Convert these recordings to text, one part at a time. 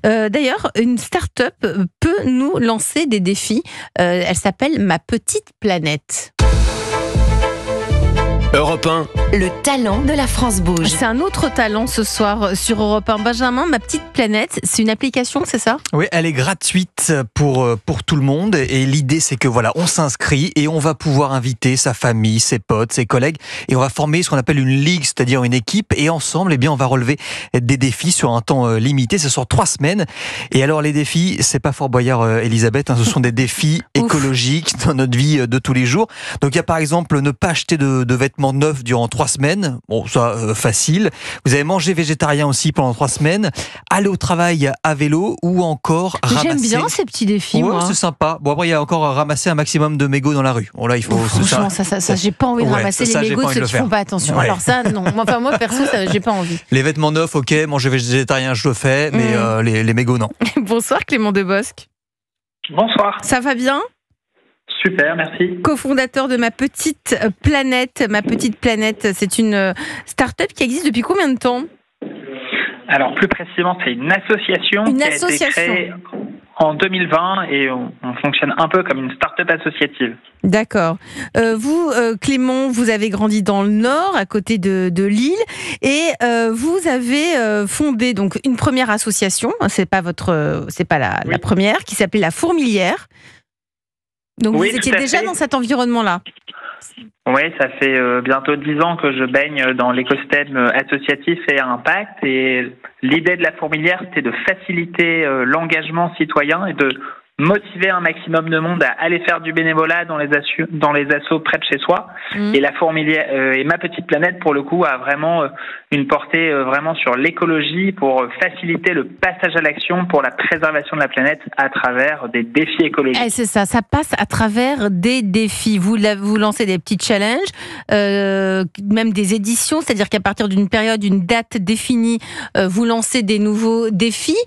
D'ailleurs, une start-up peut nous lancer des défis. Elle s'appelle Ma Petite Planète. Europe 1. Le talent de la France bouge. C'est un autre talent ce soir sur Europe 1. Benjamin, Ma Petite Planète, c'est une application, c'est ça ? Oui, elle est gratuite pour tout le monde. Et l'idée, c'est que voilà, on s'inscrit et on va pouvoir inviter sa famille, ses potes, ses collègues. Et on va former ce qu'on appelle une ligue, c'est-à-dire une équipe. Et ensemble, eh bien, on va relever des défis sur un temps limité. Ce sont 3 semaines. Et alors, les défis, c'est pas Fort Boyard, Elisabeth. Ce sont des défis écologiques dans notre vie de tous les jours. Donc, il y a par exemple ne pas acheter de vêtements neufs durant 3 semaines. Bon, ça, facile. Vous avez mangé végétarien aussi pendant 3 semaines. Aller au travail à vélo ou encore ramasser... J'aime bien ces petits défis, ouais, moi. c'est sympa. Bon, après, il y a encore à ramasser un maximum de mégots dans la rue. Bon, là, il faut... Franchement, ça j'ai pas envie de ramasser les mégots de ceux qui font pas attention. Ouais. Alors ça, non. Moi, perso, j'ai pas envie. Les vêtements neufs, ok. Manger végétarien, je le fais. Mais les mégots, non. Bonsoir, Clément Debosc. Bonsoir. Ça va bien ? Super, merci. Cofondateur de Ma Petite Planète. Ma Petite Planète, c'est une start-up qui existe depuis combien de temps ? Alors, plus précisément, c'est une association Une qui association. a été créée en 2020 et on fonctionne un peu comme une start-up associative. D'accord. Vous, Clément, vous avez grandi dans le Nord, à côté de Lille, et vous avez fondé donc une première association. C'est pas la première, qui s'appelait La Fourmilière. Donc Oui, vous étiez tout à déjà fait. dans cet environnement-là. Oui, ça fait bientôt 10 ans que je baigne dans l'écosystème associatif et à impact. Et l'idée de La Fourmilière, c'était de faciliter l'engagement citoyen et de motiver un maximum de monde à aller faire du bénévolat dans les assos près de chez soi. Et La Fourmilière et Ma Petite Planète, pour le coup, a vraiment une portée vraiment sur l'écologie pour faciliter le passage à l'action pour la préservation de la planète à travers des défis écologiques. Eh, c'est ça passe à travers des défis. Vous lancez des petits challenges, même des éditions, c'est-à-dire qu'à partir d'une période, d'une date définie, vous lancez des nouveaux défis.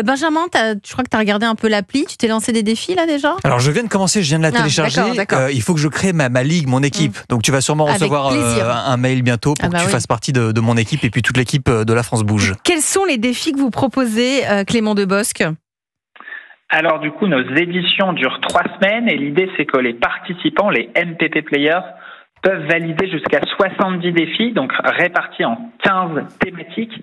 Benjamin, je crois que tu as regardé un peu l'appli, tu t'es lancé des défis là déjà ? Alors je viens de commencer, je viens de la télécharger. D'accord. Il faut que je crée ma ligue, mon équipe. Donc tu vas sûrement recevoir un mail bientôt pour que tu fasses partie de mon équipe et puis toute l'équipe de La France Bouge. Quels sont les défis que vous proposez, Clément Debosc ? Alors du coup, nos éditions durent 3 semaines et l'idée c'est que les participants, les MPP Players, peuvent valider jusqu'à 70 défis, donc répartis en 15 thématiques.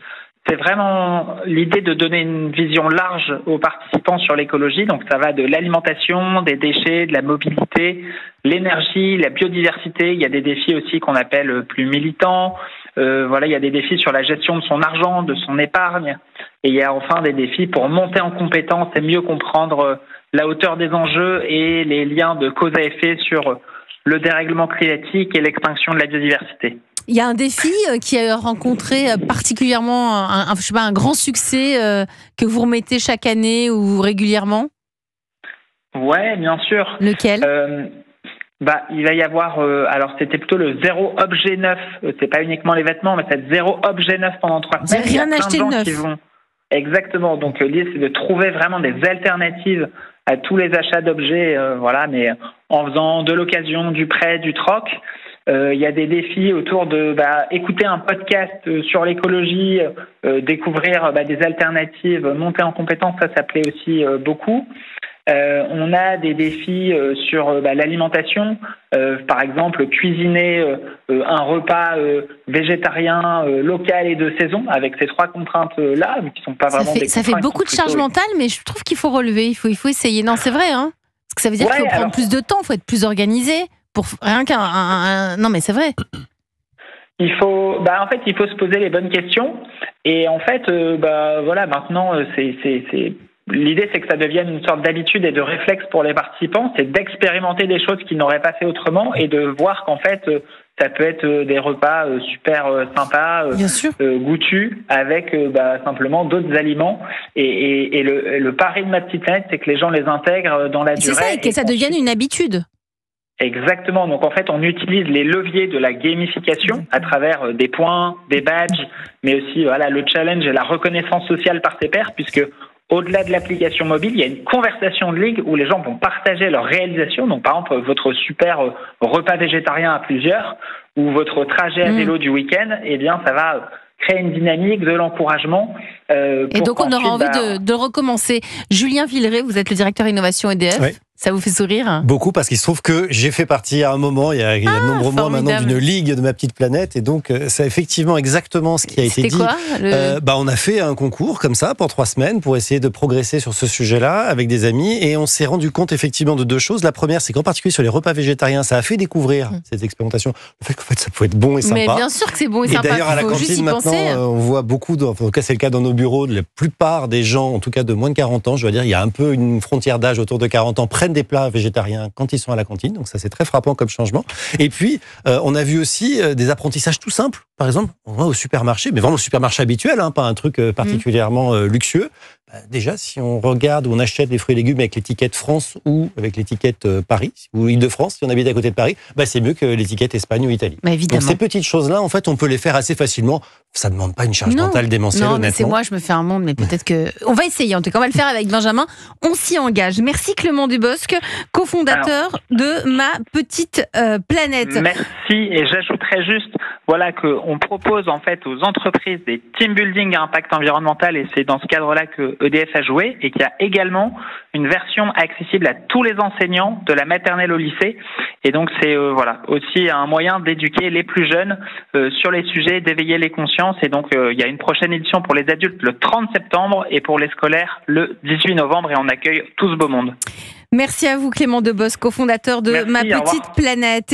C'est vraiment l'idée de donner une vision large aux participants sur l'écologie. Donc ça va de l'alimentation, des déchets, de la mobilité, l'énergie, la biodiversité. Il y a des défis aussi qu'on appelle plus militants. Il y a des défis sur la gestion de son argent, de son épargne. Et il y a enfin des défis pour monter en compétences et mieux comprendre la hauteur des enjeux et les liens de cause à effet sur le dérèglement climatique et l'extinction de la biodiversité. Il y a un défi qui a rencontré particulièrement un grand succès que vous remettez chaque année ou régulièrement ? Ouais, bien sûr. Lequel ? Il va y avoir, alors c'était plutôt le 0 objet neuf. C'est pas uniquement les vêtements, mais c'est 0 objet neuf pendant 3 semaines. J'ai rien acheté de neuf. Exactement. Donc l'idée c'est de trouver vraiment des alternatives à tous les achats d'objets, mais en faisant de l'occasion, du prêt, du troc. Il y a des défis autour de écouter un podcast sur l'écologie, découvrir des alternatives, monter en compétences, ça plaît aussi beaucoup. On a des défis sur l'alimentation, par exemple cuisiner un repas végétarien local et de saison avec ces 3 contraintes là qui sont pas vraiment des contraintes. Ça fait beaucoup de charge mentale, mais je trouve qu'il faut relever, il faut essayer. Non, c'est vrai, hein, parce que ça veut dire qu'il faut prendre plus de temps, il faut être plus organisé pour rien qu'un. Non, mais c'est vrai. Il faut se poser les bonnes questions et en fait, maintenant c'est l'idée, c'est que ça devienne une sorte d'habitude et de réflexe pour les participants, c'est d'expérimenter des choses qu'ils n'auraient pas fait autrement et de voir qu'en fait, ça peut être des repas super sympas, goûtus, avec simplement d'autres aliments. Et le pari de Ma Petite Planète, c'est que les gens les intègrent dans la durée. C'est ça, et que ça devienne une habitude. Exactement. Donc en fait, on utilise les leviers de la gamification à travers des points, des badges, mais aussi le challenge et la reconnaissance sociale par ses pairs, puisque au-delà de l'application mobile, il y a une conversation de ligue où les gens vont partager leurs réalisations. Donc, par exemple, votre super repas végétarien à plusieurs ou votre trajet à vélo du week-end, ça va créer une dynamique, de l'encouragement Et donc on aura envie de recommencer. Julien Villeray, vous êtes le directeur innovation EDF. Oui. Ça vous fait sourire? Beaucoup, parce qu'il se trouve que j'ai fait partie à un moment, il y a de nombreux mois maintenant, d'une ligue de ma petite planète. Et donc, c'est effectivement exactement ce qui a été dit. C'était quoi on a fait un concours comme ça pour 3 semaines pour essayer de progresser sur ce sujet-là avec des amis. Et on s'est rendu compte effectivement de 2 choses. La première, c'est qu'en particulier sur les repas végétariens, ça a fait découvrir cette expérimentation. Le fait qu'en fait, ça pouvait être bon et sympa. Mais bien sûr que c'est bon et sympa. Et d'ailleurs, à la cantine, maintenant, on voit beaucoup, en tout cas, c'est le cas dans nos bureaux, la plupart des gens, en tout cas de moins de 40 ans, je dois dire, il y a un peu une frontière d'âge autour de 40 ans, prennent des plats végétariens quand ils sont à la cantine, donc ça c'est très frappant comme changement. Et puis on a vu aussi des apprentissages tout simples. Par exemple, on va au supermarché, mais vraiment au supermarché habituel, pas un truc particulièrement luxueux. Déjà, si on regarde où on achète des fruits et légumes avec l'étiquette France ou avec l'étiquette Paris, ou Île-de-France, si on habite à côté de Paris, c'est mieux que l'étiquette Espagne ou Italie. Évidemment. Donc ces petites choses-là, en fait, on peut les faire assez facilement. Ça ne demande pas une charge mentale démentielle, honnêtement. C'est moi, je me fais un monde, mais peut-être que... On va essayer, en tout cas, on va le faire avec Benjamin. On s'y engage. Merci Clément Dubosc, cofondateur de Ma Petite Planète. Merci, et j'ajouterais juste qu'on propose en fait aux entreprises des team building à impact environnemental, et c'est dans ce cadre-là que EDF a joué, et qu'il y a également une version accessible à tous les enseignants de la maternelle au lycée. Et donc c'est aussi un moyen d'éduquer les plus jeunes sur les sujets, d'éveiller les consciences. Et donc il y a une prochaine édition pour les adultes le 30 septembre et pour les scolaires le 18 novembre, et on accueille tout ce beau monde. Merci à vous Clément Dubosc, cofondateur de Ma Petite Planète.